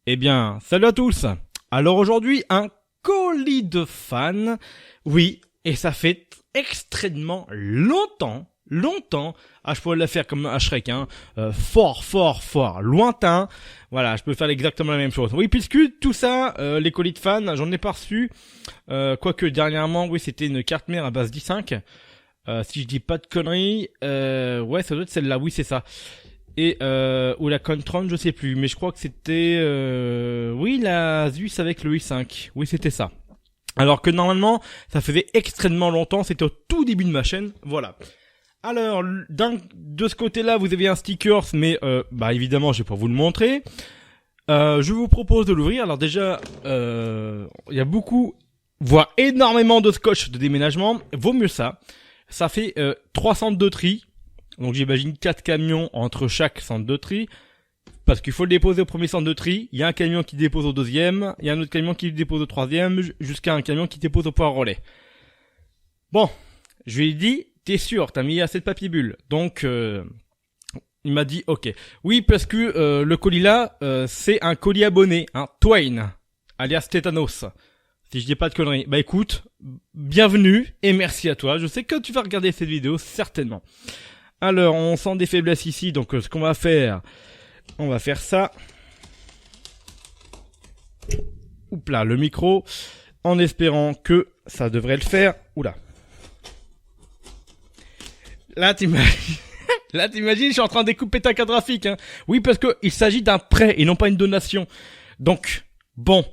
Eh bien, salut à tous. Alors aujourd'hui, un colis de fans. Oui, et ça fait extrêmement longtemps. Ah, je pourrais la faire comme un Shrek, hein. Fort, lointain. Voilà, je peux faire exactement la même chose. Oui, puisque tout ça, les colis de fans, j'en ai pas reçu. Quoique dernièrement, oui, c'était une carte mère à base d'i5. Si je dis pas de conneries, ouais, ça doit être celle-là. Oui, c'est ça. Et ou la Contron, je sais plus, mais je crois que c'était oui, la Zeus avec le i5. Oui, c'était ça. Alors que normalement, ça faisait extrêmement longtemps, c'était au tout début de ma chaîne. Voilà. Alors, de ce côté-là, vous avez un stickers, mais bah évidemment, je vais pas vous le montrer. Je vous propose de l'ouvrir. Alors déjà, il y a beaucoup, voire énormément de scotch de déménagement. Vaut mieux ça. Ça fait 3 centres de tri. Donc j'imagine 4 camions entre chaque centre de tri. Parce qu'il faut le déposer au premier centre de tri. Il y a un camion qui dépose au deuxième. Il y a un autre camion qui dépose au troisième. Jusqu'à un camion qui dépose au point relais. Bon, je lui ai dit, t'es sûr, t'as mis assez de papier bulle. Donc il m'a dit ok. Oui, parce que le colis là, c'est un colis abonné. Hein, Twain, alias Tétanos. Si je dis pas de conneries. Bah écoute, bienvenue et merci à toi. Je sais que tu vas regarder cette vidéo, certainement. Alors, on sent des faiblesses ici, donc ce qu'on va faire, on va faire ça. Oups là, le micro, en espérant que ça devrait le faire. Oula. Là, t'imagines, je suis en train de découper ta carte graphique. Hein. Oui, parce que il s'agit d'un prêt et non pas une donation. Donc, bon.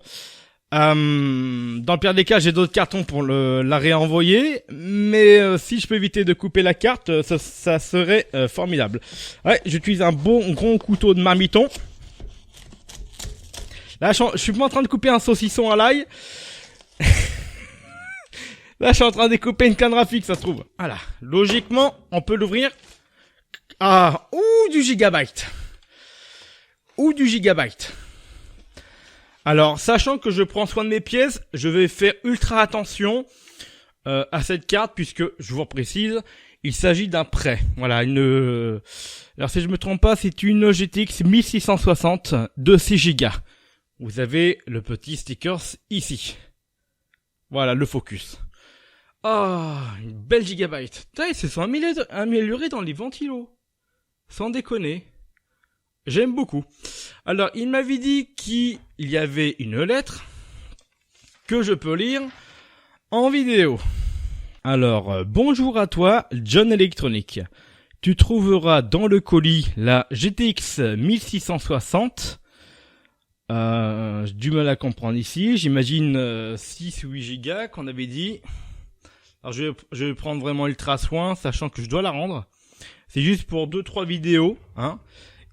Dans le pire des cas, j'ai d'autres cartons pour la réenvoyer, mais si je peux éviter de couper la carte, ça serait formidable. Ouais, j'utilise un bon gros couteau de marmiton. Là, je suis pas en train de couper un saucisson à l'ail. Là, je suis en train de découper une canne graphique, ça se trouve. Voilà. Logiquement, on peut l'ouvrir. Ah, ou du gigabyte. Alors, sachant que je prends soin de mes pièces, je vais faire ultra attention à cette carte puisque, je vous précise, il s'agit d'un prêt. Voilà, alors si je me trompe pas, c'est une GTX 1660 de 6 Go. Vous avez le petit stickers ici. Voilà, le focus. Ah, une belle gigabyte. Putain, ils se sont améliorés dans les ventilos. Sans déconner. J'aime beaucoup. Alors, il m'avait dit qu'il y avait une lettre que je peux lire en vidéo. Alors, bonjour à toi, John Electronic. Tu trouveras dans le colis la GTX 1660. J'ai du mal à comprendre ici. J'imagine 6 ou 8 Go qu'on avait dit. Alors, je vais prendre vraiment ultra soin, sachant que je dois la rendre. C'est juste pour 2-3 vidéos, hein.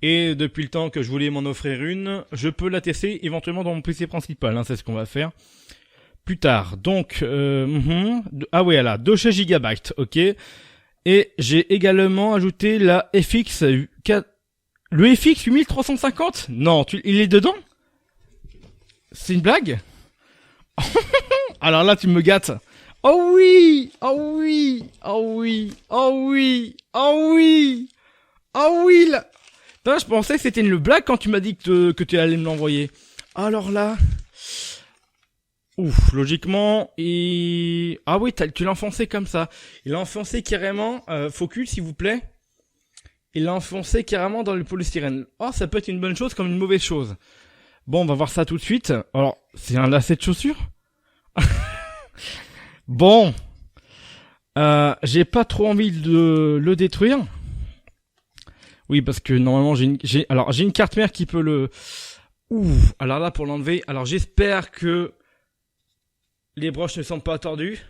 Et depuis le temps que je voulais m'en offrir une, je peux la tester éventuellement dans mon PC principal, hein, c'est ce qu'on va faire plus tard. Donc, ah oui, là, 2 GB, ok. Et j'ai également ajouté la FX, le FX 8350 ? Non, il est dedans ? C'est une blague ? Alors là, tu me gâtes. Oh oui, là. Putain, je pensais que c'était une blague quand tu m'as dit que tu allais me l'envoyer. Alors là... Ouf, logiquement... Ah oui, tu l'as enfoncé comme ça. Il l'a enfoncé carrément... focus, s'il vous plaît. Il l'a enfoncé carrément dans le polystyrène. Oh, ça peut être une bonne chose comme une mauvaise chose. Bon, on va voir ça tout de suite. Alors, c'est un lacet de chaussures. Bon. J'ai pas trop envie de le détruire. Oui, parce que normalement j'ai une carte mère qui peut le... Ouh, alors là pour l'enlever, alors j'espère que les broches ne sont pas tordues.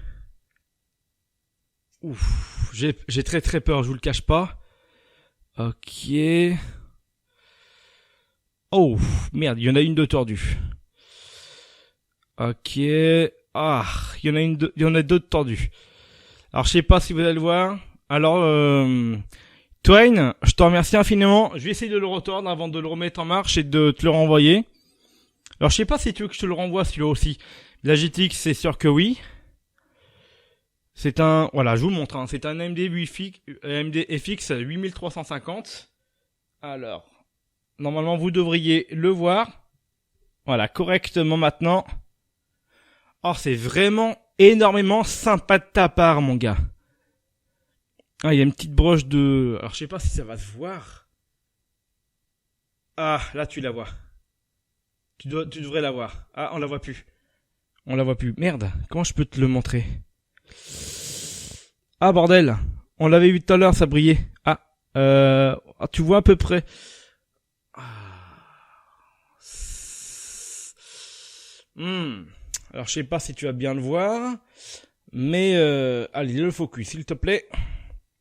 Ouf, j'ai très peur, je vous le cache pas. Ok. Oh, merde, il y en a une de tordue. Ok. Ah, il y en a deux de tordues. Alors je sais pas si vous allez le voir. Alors, Twain, je te remercie infiniment. Je vais essayer de le retordre avant de le remettre en marche et de te le renvoyer. Alors je sais pas si tu veux que je te le renvoie celui-là aussi. La GTX, c'est sûr que oui. C'est un... Voilà, je vous le montre. Hein. C'est un AMD FX 8350. Alors, normalement vous devriez le voir. Voilà, correctement maintenant. Oh, c'est vraiment énormément sympa de ta part, mon gars. Ah, il y a une petite broche de... Alors, je sais pas si ça va se voir. Ah, là, tu la vois. Tu devrais la voir. Ah, on la voit plus. On la voit plus. Merde, comment je peux te le montrer? Ah, bordel. On l'avait vu tout à l'heure, ça brillait. Tu vois à peu près. Alors, je sais pas si tu vas bien le voir. Mais, allez, le focus, s'il te plaît.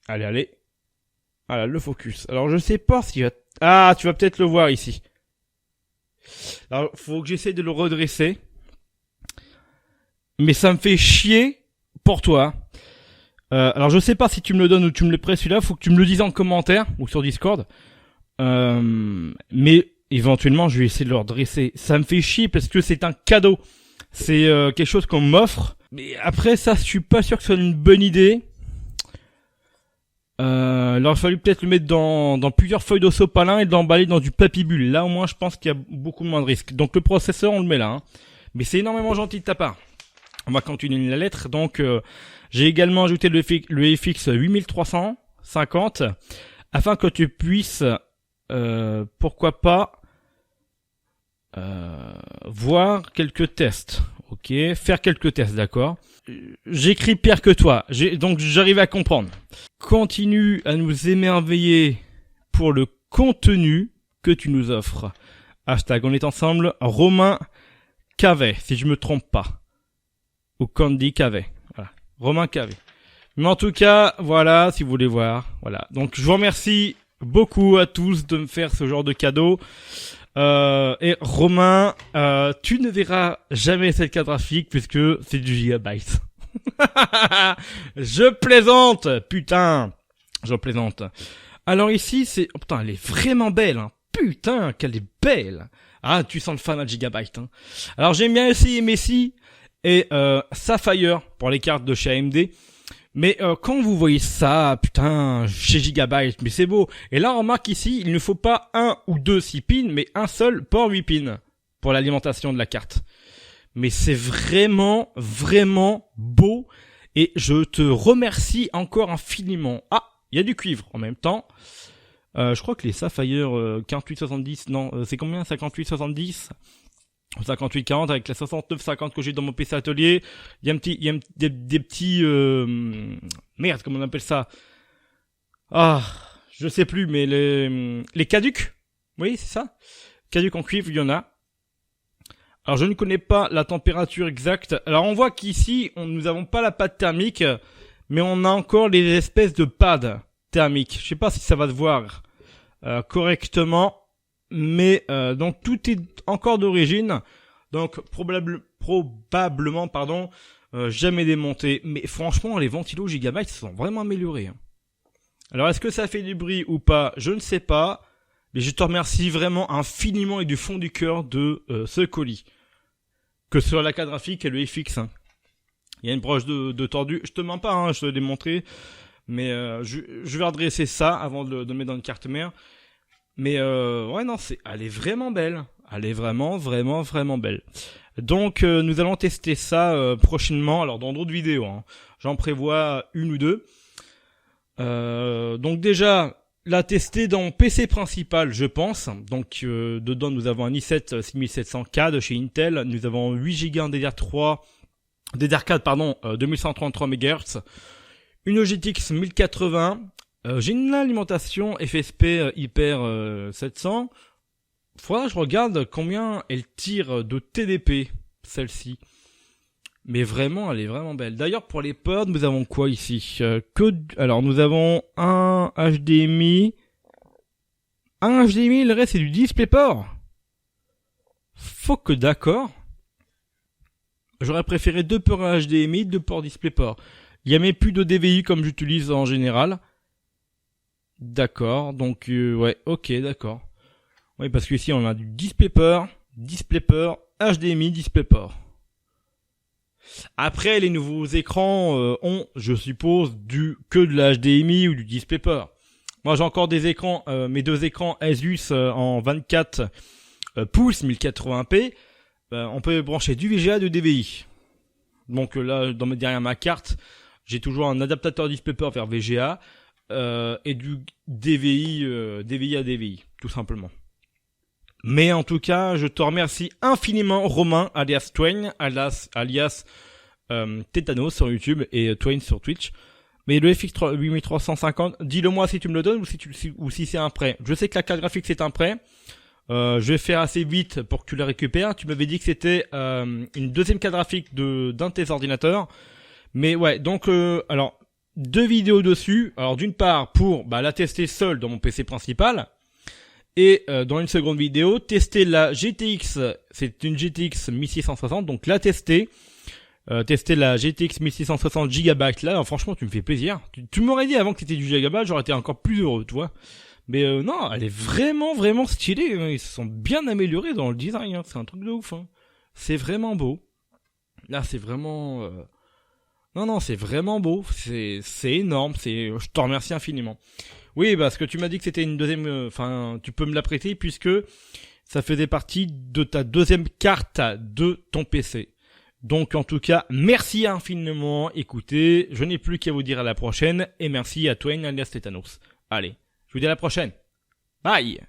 Allez. Voilà, le focus. Alors, je sais pas si... Ah, tu vas peut-être le voir ici. Alors, faut que j'essaie de le redresser. Mais ça me fait chier pour toi. Alors, je sais pas si tu me le donnes ou tu me le prêtes celui-là. Faut que tu me le dises en commentaire ou sur Discord. Mais éventuellement, je vais essayer de le redresser. Ça me fait chier parce que c'est un cadeau. C'est quelque chose qu'on m'offre. Mais après ça, je suis pas sûr que ce soit une bonne idée. Il aurait fallu peut-être le mettre dans plusieurs feuilles de sopalin et de l'emballer dans du papy-bulle. Là, au moins, je pense qu'il y a beaucoup moins de risques. Donc, le processeur, on le met là. Hein. Mais c'est énormément gentil de ta part. On va continuer la lettre. Donc, j'ai également ajouté le FX 8350 afin que tu puisses, pourquoi pas, voir quelques tests. Ok, faire quelques tests, d'accord. J'écris pire que toi, donc j'arrive à comprendre. Continue à nous émerveiller pour le contenu que tu nous offres. Hashtag on est ensemble, Romain Cavet, si je me trompe pas. Ou Candy Cavet. Voilà, Romain Cavet. Mais en tout cas, voilà, si vous voulez voir. Voilà, donc je vous remercie beaucoup à tous de me faire ce genre de cadeau. Et Romain, tu ne verras jamais cette carte graphique puisque c'est du gigabyte. Je plaisante, putain, je plaisante. Alors ici, c'est, oh putain, elle est vraiment belle, hein. Putain, qu'elle est belle. Ah, tu sens le fan à gigabyte. Hein. Alors j'aime bien aussi Messi et Sapphire pour les cartes de chez AMD. Mais quand vous voyez ça, putain, chez Gigabyte, mais c'est beau. Et là, on remarque ici, il ne faut pas un ou deux 6 pins, mais un seul port 8 pins pour l'alimentation de la carte. Mais c'est vraiment, vraiment beau. Et je te remercie encore infiniment. Ah, il y a du cuivre en même temps. Je crois que les Sapphire 4870, non, c'est combien 5870 5840 avec la 6950 que j'ai dans mon PC atelier. Il y a des petits merde, comment on appelle ça? Ah, je sais plus, mais les caducs. Oui, c'est ça. Caducs en cuivre, il y en a. Alors je ne connais pas la température exacte. Alors on voit qu'ici, nous avons pas la pâte thermique, mais on a encore les espèces de pads thermiques. Je sais pas si ça va se voir correctement. Mais donc tout est encore d'origine, donc probablement jamais démonté. Mais franchement, les ventilos Gigabyte se sont vraiment améliorés. Hein. Alors est-ce que ça fait du bruit ou pas? Je ne sais pas, mais je te remercie vraiment infiniment et du fond du cœur de ce colis, que ce soit la carte graphique et le FX. Hein. Il y a une broche de tordu. Je te mens pas, hein, je te l'ai démontré, mais je vais redresser ça avant de le mettre dans une carte mère. Mais ouais non, elle est vraiment belle. Elle est vraiment belle. Donc nous allons tester ça prochainement. Alors dans d'autres vidéos, hein. J'en prévois une ou deux. Donc déjà la tester dans PC principal, je pense. Donc dedans nous avons un i7 6700K de chez Intel. Nous avons 8 Go en DDR4 2133 MHz. Une GTX 1080. J'ai une alimentation FSP Hyper 700. Faudra que je regarde combien elle tire de TDP, celle-ci. Mais vraiment, elle est vraiment belle. D'ailleurs, pour les pods, nous avons quoi ici? Alors, nous avons un HDMI. Un HDMI, le reste, c'est du DisplayPort. Faut que d'accord. J'aurais préféré 2 ports HDMI, 2 ports DisplayPort. Il y a même plus de DVI comme j'utilise en général. D'accord, donc ouais, ok, d'accord. Oui, parce que ici on a du DisplayPort, HDMI, DisplayPort. Après, les nouveaux écrans ont, je suppose, que de la HDMI ou du DisplayPort. Moi, j'ai encore des écrans, mes deux écrans Asus en 24 pouces 1080p. on peut brancher du VGA, du DVI. Donc là, derrière ma carte, j'ai toujours un adaptateur DisplayPort vers VGA et du DVI, DVI à DVI, tout simplement. Mais en tout cas, je te remercie infiniment, Romain, alias Twain, alias Tétanos sur YouTube et Twain sur Twitch. Mais le FX 8350, dis-le moi si tu me le donnes ou si c'est un prêt. Je sais que la carte graphique c'est un prêt. Je vais faire assez vite pour que tu la récupères. Tu m'avais dit que c'était une deuxième carte graphique d'un de tes ordinateurs. Mais ouais, donc alors 2 vidéos dessus. Alors d'une part pour la tester seule dans mon PC principal. Et dans une seconde vidéo, tester la GTX, c'est une GTX 1660, donc la tester la GTX 1660 GB là, alors, franchement tu me fais plaisir. Tu m'aurais dit avant que c'était du gigabyte, j'aurais été encore plus heureux, tu vois. Mais non, elle est vraiment vraiment stylée, ils se sont bien améliorés dans le design, c'est un truc de ouf. C'est vraiment beau. Là c'est vraiment... Non, c'est vraiment beau, c'est énorme, je te remercie infiniment. Oui, parce que tu m'as dit que c'était une deuxième... tu peux me la prêter puisque ça faisait partie de ta deuxième carte de ton PC. Donc en tout cas, merci infiniment. Écoutez, je n'ai plus qu'à vous dire à la prochaine. Et merci à Twain alias Tétanos. Allez, je vous dis à la prochaine. Bye.